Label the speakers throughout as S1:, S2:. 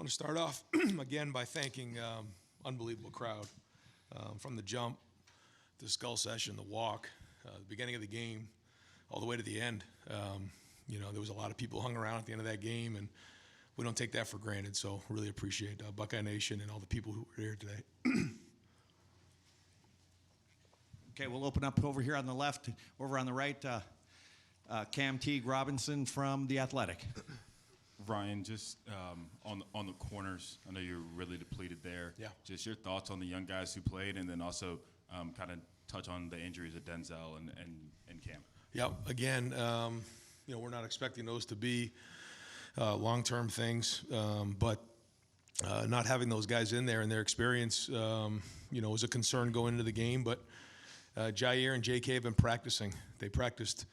S1: want to start off again by thanking unbelievable crowd from the jump, the skull session, the walk, the beginning of the game, all the way to the end. There was a lot of people hung around at the end of that game, and we don't take that for granted. So really appreciate Buckeye Nation and all the people who were here today.
S2: Okay, we'll open up over here on the left. Over on the right, Cam Teague Robinson from The Athletic.
S3: Ryan, just on the corners, I know you're really depleted there.
S1: Yeah.
S3: Just your thoughts on the young guys who played, and then also kind of touch on the injuries of Denzel and Cam.
S1: Yeah, again, we're not expecting those to be long-term things, but not having those guys in there and their experience, was a concern going into the game. But Jair and JK have been practicing. They practiced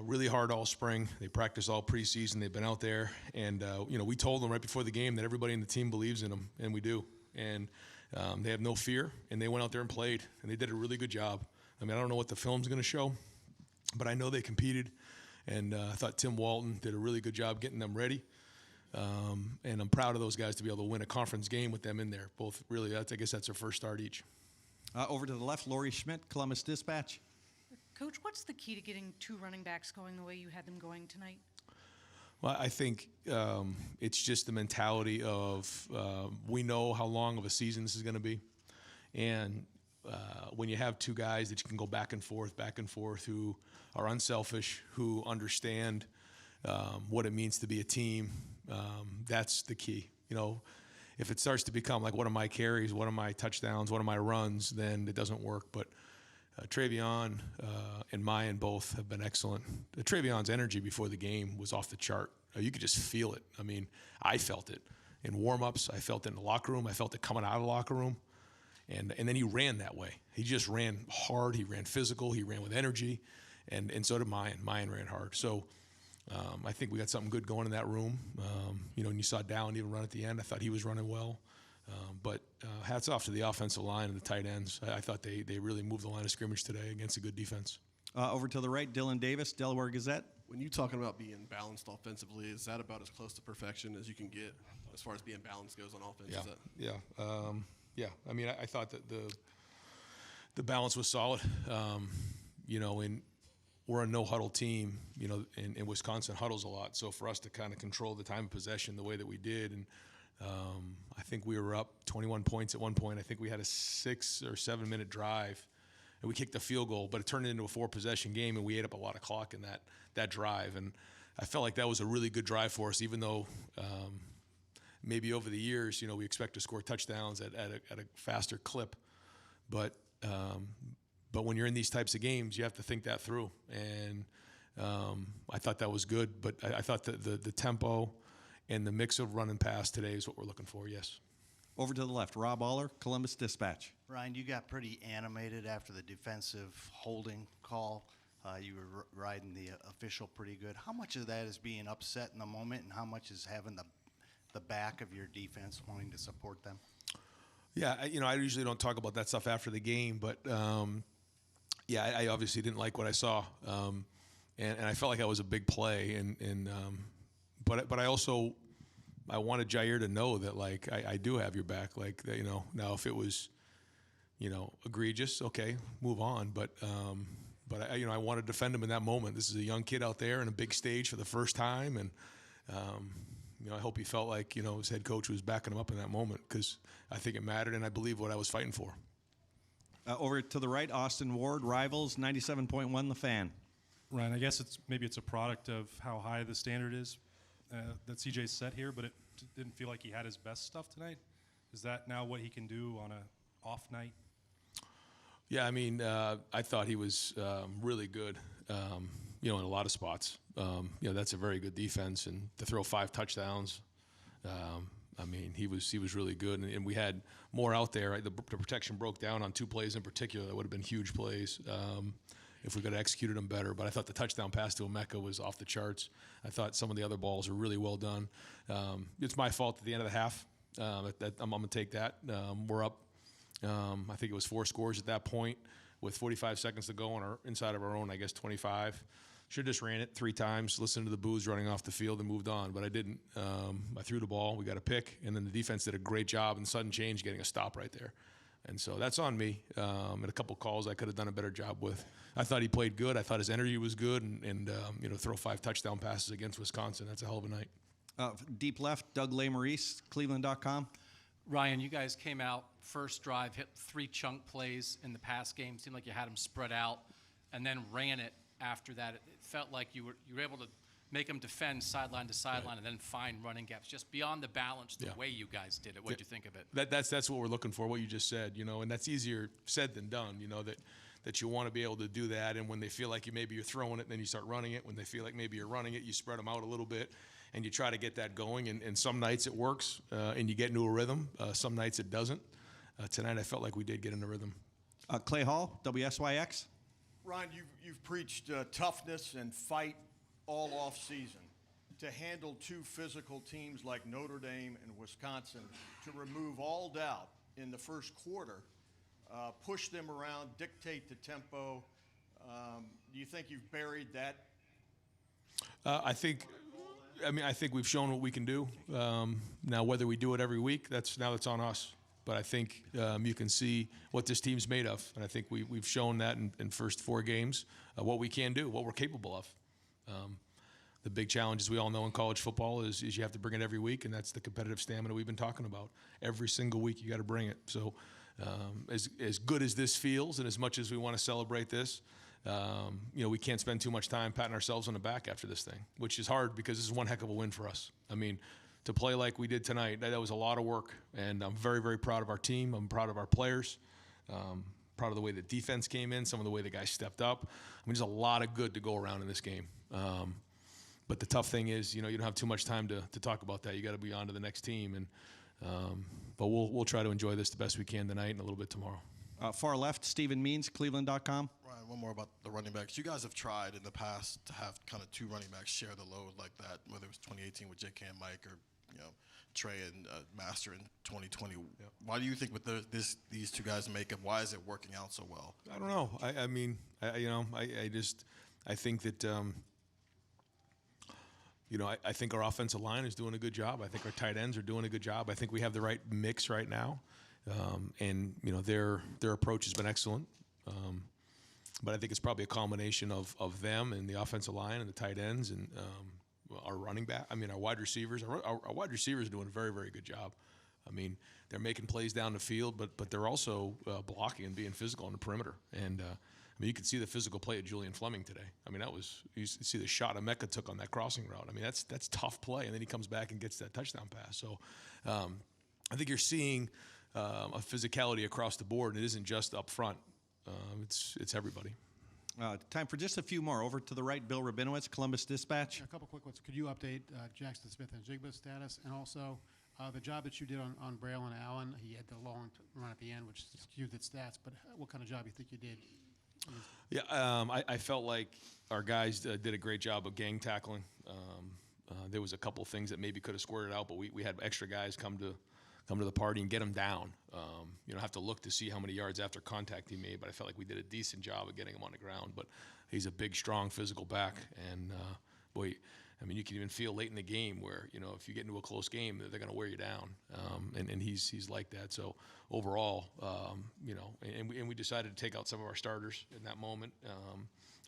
S1: really hard all spring. They practiced all preseason. They've been out there, and we told them right before the game that everybody in the team believes in them, and we do. And they have no fear, and they went out there and played, and they did a really good job. I mean, I don't know what the film's going to show, but I know they competed, and I thought Tim Walton did a really good job getting them ready. And I'm proud of those guys to be able to win a conference game with them in there. Both really, I guess that's their first start each.
S2: Over to the left, Lori Schmidt, Columbus Dispatch.
S4: Coach, what's the key to getting two running backs going the way you had them going tonight?
S1: Well, I think it's just the mentality of we know how long of a season this is going to be. And when you have two guys that you can go back and forth, who are unselfish, who understand what it means to be a team, that's the key. If it starts to become like, what are my carries, what are my touchdowns, what are my runs, then it doesn't work. But Travion and Mayan both have been excellent. Travion's energy before the game was off the chart. You could just feel it. I mean, I felt it in warm-ups. I felt it in the locker room. I felt it coming out of the locker room. And then he ran that way. He just ran hard. He ran physical. He ran with energy. And so did Mayan. Mayan ran hard. So I think we got something good going in that room. And you saw Dallin even run at the end. I thought he was running well. But hats off to the offensive line and the tight ends. I thought they really moved the line of scrimmage today against a good defense.
S2: Over to the right, Dylan Davis, Delaware Gazette.
S5: When you're talking about being balanced offensively, is that about as close to perfection as you can get as far as being balanced goes on offense?
S1: Yeah. I mean, I thought that the balance was solid. We're a no-huddle team, in Wisconsin huddles a lot. So for us to kind of control the time of possession the way that we did, and I think we were up 21 points at one point. I think we had a 6 or 7 minute drive, and we kicked a field goal, but it turned into a 4-possession game, and we ate up a lot of clock in that drive. And I felt like that was a really good drive for us, even though maybe over the years, we expect to score touchdowns at a faster clip. But when you're in these types of games, you have to think that through. And I thought that was good, but I thought that the tempo and the mix of run and pass today is what we're looking for, yes.
S2: Over to the left, Rob Aller, Columbus Dispatch.
S6: Ryan, you got pretty animated after the defensive holding call. You were riding the official pretty good. How much of that is being upset in the moment, and how much is having the back of your defense wanting to support them?
S1: Yeah, I usually don't talk about that stuff after the game, but I obviously didn't like what I saw, and I felt like that was a big play, but I wanted Jair to know that, like, I do have your back, like, that, now if it was, egregious, okay, move on, but I want to defend him in that moment. This is a young kid out there in a big stage for the first time, and I hope he felt like, his head coach was backing him up in that moment, because I think it mattered, and I believe what I was fighting for.
S2: Over to the right, Austin Ward, Rivals, 97.1 The Fan.
S7: Ryan, I guess it's a product of how high the standard is that CJ's set here, but it didn't feel like he had his best stuff tonight. Is that now what he can do on a off night?
S1: Yeah, I mean, I thought he was really good, in a lot of spots. That's a very good defense, and to throw 5 touchdowns, I mean, he was really good, and we had more out there. Right? The protection broke down on 2 plays in particular that would have been huge plays if we could have executed them better. But I thought the touchdown pass to Emeka was off the charts. I thought some of the other balls were really well done. It's my fault at the end of the half. I'm going to take that. We're up. I think it was 4 scores at that point with 45 seconds to go on inside of our own, 25. Should have just ran it 3 times, listened to the boos running off the field, and moved on. But I didn't. I threw the ball. We got a pick, and then the defense did a great job in sudden change, getting a stop right there. And so that's on me. And a couple calls I could have done a better job with. I thought he played good. I thought his energy was good, and throw 5 touchdown passes against Wisconsin. That's a hell of a night.
S2: Deep left, Doug Lesmerises, Cleveland.com.
S8: Ryan, you guys came out first drive, hit 3 chunk plays in the pass game. Seemed like you had them spread out, and then ran it after that. It felt like you were able to make them defend sideline to sideline, and then find running gaps. Just beyond the balance, the way you guys did it. What did you think of it?
S1: That's what we're looking for. What you just said, and that's easier said than done. That you want to be able to do that, and when they feel like you're throwing it, then you start running it. When they feel like maybe you're running it, you spread them out a little bit, and you try to get that going. And some nights it works, and you get into a rhythm. Some nights it doesn't. Tonight I felt like we did get in a rhythm.
S2: Clay Hall, WSYX.
S9: Ryan, you've preached toughness and fight all off season. To handle 2 physical teams like Notre Dame and Wisconsin, to remove all doubt in the first quarter, push them around, dictate the tempo. Do you think you've buried that?
S1: I think we've shown what we can do. Now, whether we do it every week, that's on us. But I think you can see what this team's made of, and I think we've shown that in first 4 games, what we can do, what we're capable of. The big challenge, as we all know in college football, is you have to bring it every week, and that's the competitive stamina we've been talking about. Every single week, you got to bring it. So, as good as this feels, and as much as we want to celebrate this, we can't spend too much time patting ourselves on the back after this thing, which is hard because this is one heck of a win for us. I mean, to play like we did tonight, that was a lot of work, and I'm very, very proud of our team. I'm proud of our players. Proud of the way the defense came in, some of the way the guys stepped up. I mean, there's a lot of good to go around in this game. But the tough thing is, you don't have too much time to talk about that. You got to be on to the next team, and but we'll try to enjoy this the best we can tonight and a little bit tomorrow.
S2: Far left, Stephen Means, Cleveland.com.
S5: Ryan, one more about the running backs. You guys have tried in the past to have kind of 2 running backs share the load like that, whether it was 2018 with J.K. and Mike or Trey and Master in 2020. Yep. Why do you think with these 2 guys make it? Why is it working out so well?
S1: I don't know. I think that. I think our offensive line is doing a good job. I think our tight ends are doing a good job. I think we have the right mix right now, and their approach has been excellent. But I think it's probably a combination of them and the offensive line and the tight ends and our running back. I mean, our wide receivers. Our wide receivers are doing a very, very good job. I mean, they're making plays down the field, but they're also blocking and being physical on the perimeter. And you could see the physical play of Julian Fleming today. I mean, you see the shot Emeka took on that crossing route. I mean, that's tough play, and then he comes back and gets that touchdown pass. So I think you're seeing a physicality across the board, and it isn't just up front. It's everybody.
S2: Time for just a few more. Over to the right, Bill Rabinowitz, Columbus Dispatch.
S10: A couple quick ones. Could you update Jackson Smith-Njigba's status, and also the job that you did on Braylon Allen? He had the long run at the end, which skewed the stats, but what kind of job do you think you did?
S1: Yeah, I felt like our guys did a great job of gang tackling. There was a couple things that maybe could have squared it out, but we had extra guys come to the party and get him down. Have to look to see how many yards after contact he made, but I felt like we did a decent job of getting him on the ground. But he's a big, strong, physical back, and boy, I mean, you can even feel late in the game where, if you get into a close game, they're going to wear you down. And he's like that. So overall, and we decided to take out some of our starters in that moment.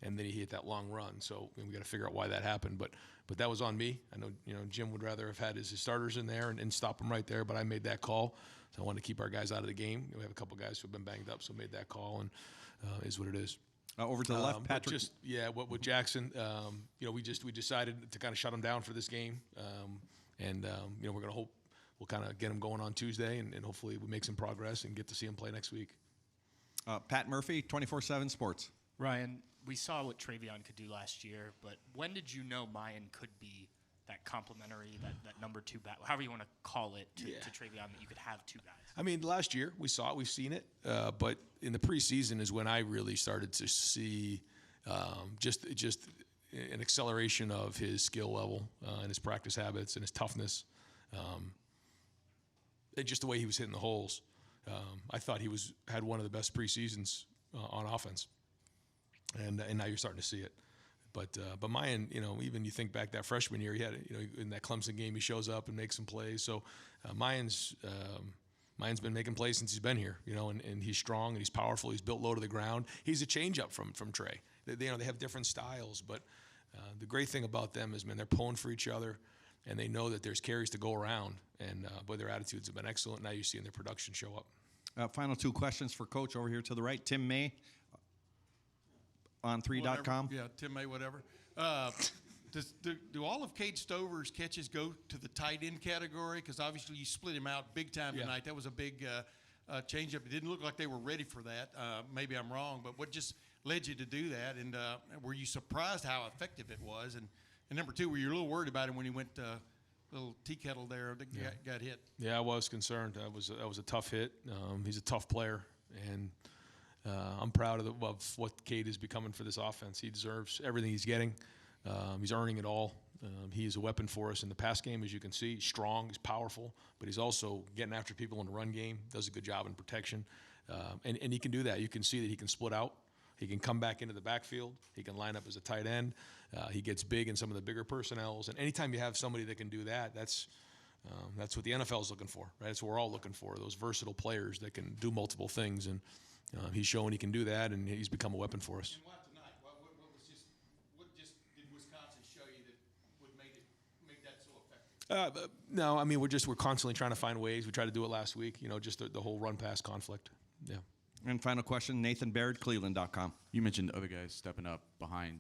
S1: And then he hit that long run. So we got to figure out why that happened. But that was on me. I know, Jim would rather have had his starters in there and stop them right there. But I made that call. So I wanted to keep our guys out of the game. We have a couple guys who have been banged up, so made that call, and is what it is.
S2: Over to the left, Patrick.
S1: With Jackson, we decided to kind of shut him down for this game, and we're going to hope we'll kind of get him going on Tuesday, and hopefully we make some progress and get to see him play next week.
S2: Pat Murphy, 24/7 Sports.
S11: Ryan, we saw what Travion could do last year, but when did you know Mayan could be that complementary, that number 2 back, however you want to call it, to Travion, that you could have 2 guys?
S1: I mean, last year we saw it, we've seen it, but in the preseason is when I really started to see just an acceleration of his skill level and his practice habits and his toughness, and just the way he was hitting the holes. I thought he had one of the best preseasons on offense, and now you're starting to see it. But Mayan, even you think back that freshman year, he had, in that Clemson game, he shows up and makes some plays. So Mayan's been making plays since he's been here, and he's strong and he's powerful. He's built low to the ground. He's a changeup from Trey. They have different styles, but the great thing about them is, man, they're pulling for each other, and they know that there's carries to go around. And boy, their attitudes have been excellent. Now you're seeing their production show up.
S2: Final two questions for Coach over here to the right. Tim May on 3.com.
S12: Yeah, Tim May, whatever. Do all of Cade Stover's catches go to the tight end category? Because obviously you split him out big time tonight. That was a big change up. It didn't look like they were ready for that. Maybe I'm wrong, but what just led you to do that? And were you surprised how effective it was? And number two, were you a little worried about him when he went little tea kettle there that got hit?
S1: Yeah, I was concerned. That was a tough hit. He's a tough player, and I'm proud of what Cade is becoming for this offense. He deserves everything he's getting. He's earning it all. He is a weapon for us in the pass game, as you can see. He's strong, he's powerful, but he's also getting after people in the run game, does a good job in protection. And he can do that. You can see that he can split out. He can come back into the backfield. He can line up as a tight end. He gets big in some of the bigger personnels. And anytime you have somebody that can do that, that's what the NFL is looking for, right? That's what we're all looking for, those versatile players that can do multiple things. And he's showing he can do that, and he's become a weapon for us.
S12: And why tonight? What just did Wisconsin show you that would make that so effective?
S1: No, I mean, we're constantly trying to find ways. We tried to do it last week, just the whole run-pass conflict. Yeah.
S2: And final question, Nathan Baird, Cleveland.com.
S13: You mentioned other guys stepping up behind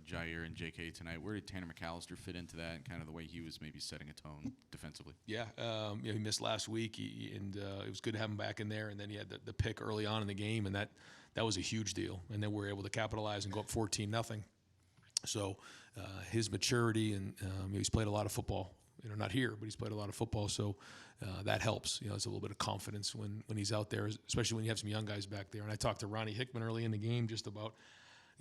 S13: Jair and JK tonight. Where did Tanner McAllister fit into that, and kind of the way he was maybe setting a tone defensively?
S1: Yeah, he missed last week, and it was good to have him back in there. And then he had the pick early on in the game, and that was a huge deal. And then we were able to capitalize and go up 14-0. So his maturity, and he's played a lot of football. Not here, but he's played a lot of football, so that helps. It's a little bit of confidence when he's out there, especially when you have some young guys back there. And I talked to Ronnie Hickman early in the game just about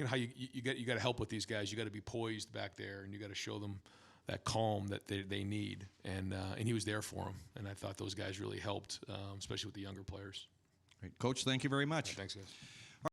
S1: how you got to help with these guys. You got to be poised back there, and you got to show them that calm that they need. And he was there for them, and I thought those guys really helped, especially with the younger players.
S2: Great. Coach, thank you very much.
S1: Thanks, guys.